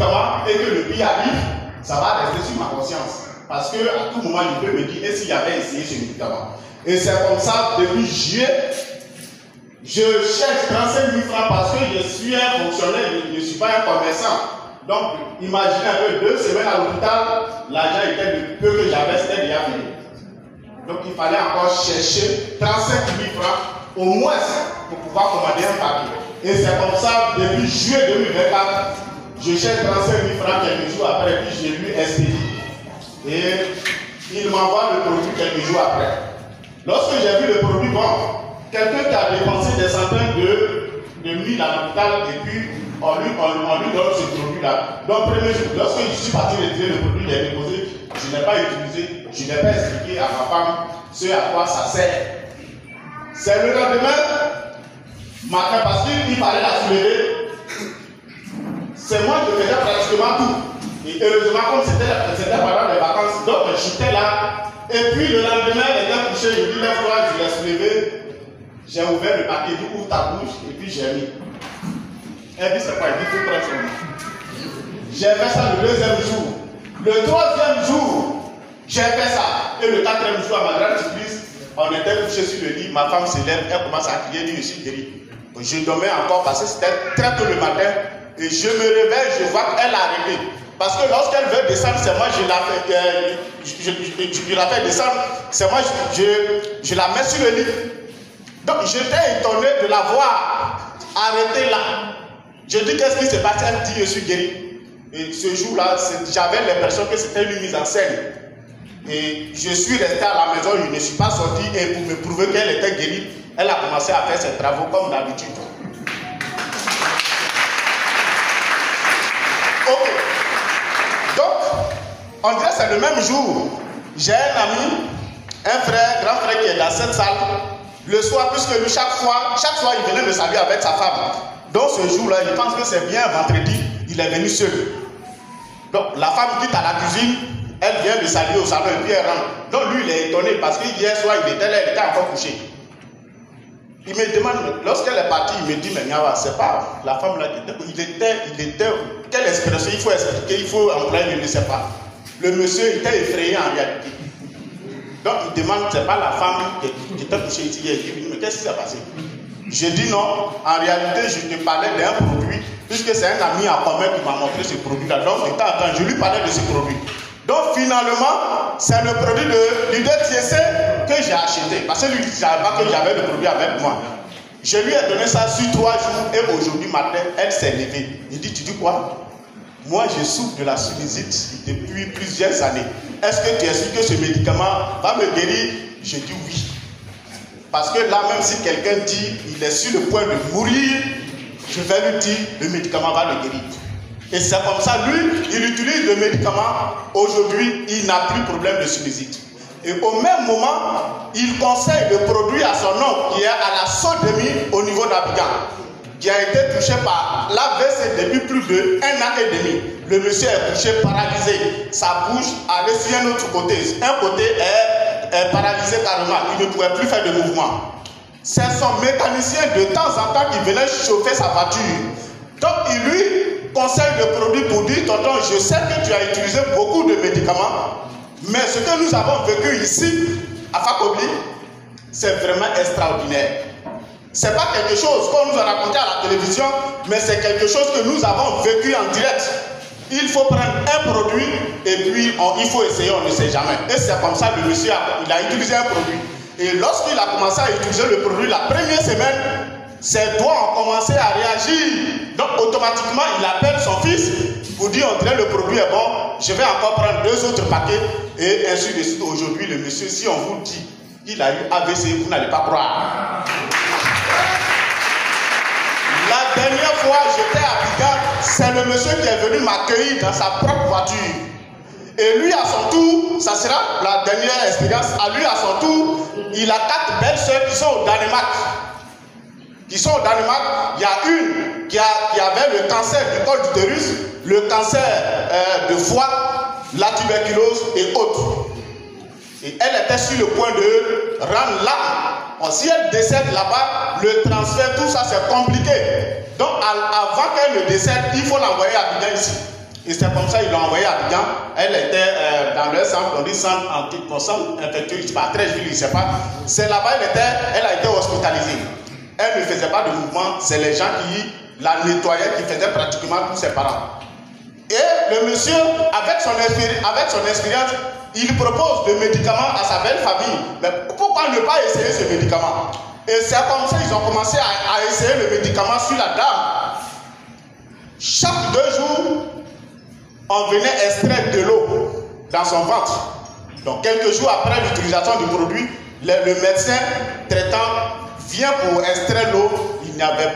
médicament et que le prix arrive, ça va rester sur ma conscience. Parce qu'à tout moment, il peut me dire, et s'il y avait essayé ce médicament? Et c'est comme ça, depuis juillet, je cherche 35 000 francs parce que je suis un fonctionnaire, je ne suis pas un commerçant. Donc, imaginez un peu, 2 semaines à l'hôpital, l'argent était le peu que j'avais, c'était déjà fini. Donc, il fallait encore chercher 35 000 francs au moins pour pouvoir commander un paquet. Et c'est comme ça, depuis juillet 2024, je cherche 35 000 francs quelques jours après, puis j'ai lui expédié. Et il m'envoie le produit quelques jours après. Lorsque j'ai vu le produit, bon, quelqu'un qui a dépensé des centaines de mille à l'hôpital et puis on lui donne ce produit-là. Donc, premier jour, lorsque je suis parti retirer le produit, il est déposé, je n'ai pas utilisé, je n'ai pas expliqué à ma femme ce à quoi ça sert. C'est le lendemain matin, parce qu'il fallait la soulever. C'est moi qui faisais pratiquement tout. Et heureusement, comme c'était pendant les vacances, donc j'étais là. Et puis le lendemain, elle était couchée, je dis, lève-toi, je l'ai soulevé. J'ai ouvert le paquet, du ouvre ta bouche, et puis j'ai mis. Elle dit, c'est quoi? Il dit, faut prendre son nom. J'ai fait ça le 2e jour. Le 3e jour, j'ai fait ça. Et le 4e jour, à ma grande surprise, on était couché sur le lit, ma femme se lève, elle commence à crier, dit, je suis guéri. Je dormais encore parce que c'était très tôt le matin, et je me réveille, je vois qu'elle a arrêté. Parce que lorsqu'elle veut descendre, c'est moi je la fais descendre, c'est moi je la mets sur le lit. Donc j'étais étonné de la voir arrêter là. Je dis qu'est-ce qui s'est passé? Elle dit je suis guéri. Et ce jour-là, j'avais l'impression que c'était une mise en scène. Et je suis resté à la maison, je ne suis pas sorti et pour me prouver qu'elle était guérie, elle a commencé à faire ses travaux comme d'habitude. Ok. Donc, on dirait que c'est le même jour. J'ai un ami, un frère, grand frère qui est dans cette salle. Le soir, puisque lui, chaque soir, il venait me saluer avec sa femme. Donc, ce jour-là, je pense que c'est bien vendredi, il est venu seul. Donc, la femme quitte à la cuisine, elle vient le saluer au salon et puis elle rentre. Donc, lui, il est étonné parce que hier soir, il était là, il était encore couché. Il me demande, lorsqu'elle est partie, il me dit, mais Nyawa, c'est pas la femme là, il était, quelle expression il faut expliquer, il faut employer, je ne sais pas. Le monsieur était effrayé en réalité. Donc il demande, c'est pas la femme qui était couchée ici hier. Il dit, mais qu'est-ce qui s'est passé? Je dis non, en réalité, je te parlais d'un produit, puisque c'est un ami en commun qui m'a montré ce produit-là. Donc de temps en temps, je lui parlais de ce produit. Donc finalement, c'est le produit de Leader TSC que j'ai acheté. Parce que lui, il ne savait pas que j'avais le produit avec moi. Je lui ai donné ça sur 3 jours et aujourd'hui matin, elle s'est levée. Il dit, tu dis quoi? Moi, je souffre de la sinusite depuis plusieurs années. Est-ce que tu es sûr que ce médicament va me guérir? Je dis oui. Parce que là, même si quelqu'un dit il est sur le point de mourir, je vais lui dire le médicament va le guérir. Et c'est comme ça, lui, il utilise le médicament. Aujourd'hui, il n'a plus de problème de sinusite. Et au même moment, il conseille le produit à son oncle qui est à la Sodomie au niveau d'Abidjan, qui a été touché par l'AVC depuis plus de 1 an et demi. Le monsieur est touché, paralysé. Sa bouche allait sur un autre côté. Un côté est paralysé carrément. Il ne pouvait plus faire de mouvement. C'est son mécanicien de temps en temps qui venait chauffer sa voiture. Donc il lui conseille le produit pour dire, tonton, je sais que tu as utilisé beaucoup de médicaments, mais ce que nous avons vécu ici, à Fakobi, c'est vraiment extraordinaire. Ce n'est pas quelque chose qu'on nous a raconté à la télévision, mais c'est quelque chose que nous avons vécu en direct. Il faut prendre un produit et puis il faut essayer, on ne sait jamais. Et c'est comme ça que le monsieur il a utilisé un produit. Et lorsqu'il a commencé à utiliser le produit la première semaine, ses doigts ont commencé à réagir. Donc automatiquement, il appelle son fils pour dire, on dirait le produit est bon, je vais encore prendre 2 autres paquets et ainsi de suite. Aujourd'hui, le monsieur, si on vous dit qu'il a eu AVC, vous n'allez pas croire. La dernière fois, j'étais à Abidjan, c'est le monsieur qui est venu m'accueillir dans sa propre voiture. Et lui, à son tour, ça sera la dernière expérience, à lui, à son tour, il a 4 belles sœurs qui sont au Danemark. Il y a une qui avait le cancer du col d'utérus, le cancer de foie, la tuberculose et autres. Et elle était sur le point de rendre l'âme. Si elle décède là-bas, le transfert, tout ça c'est compliqué. Donc avant qu'elle ne décède, il faut l'envoyer à Abidjan ici. Et c'est comme ça qu'ils l'ont envoyée à Abidjan. Elle était dans le centre, on dit centre infectieux, je ne sais pas, très joli, je ne sais pas. C'est là-bas elle a été hospitalisée. Elle ne faisait pas de mouvement, c'est les gens qui la nettoyaient, qui faisaient pratiquement tous ses parents. Et le monsieur, avec son expérience, il propose des médicaments à sa belle famille. Mais pourquoi ne pas essayer ce médicament? Et c'est comme ça qu'ils ont commencé à essayer le médicament sur la dame. Chaque 2 jours, on venait extraire de l'eau dans son ventre. Donc quelques jours après l'utilisation du produit, le médecin traitant vient pour extraire l'eau. Il n'y avait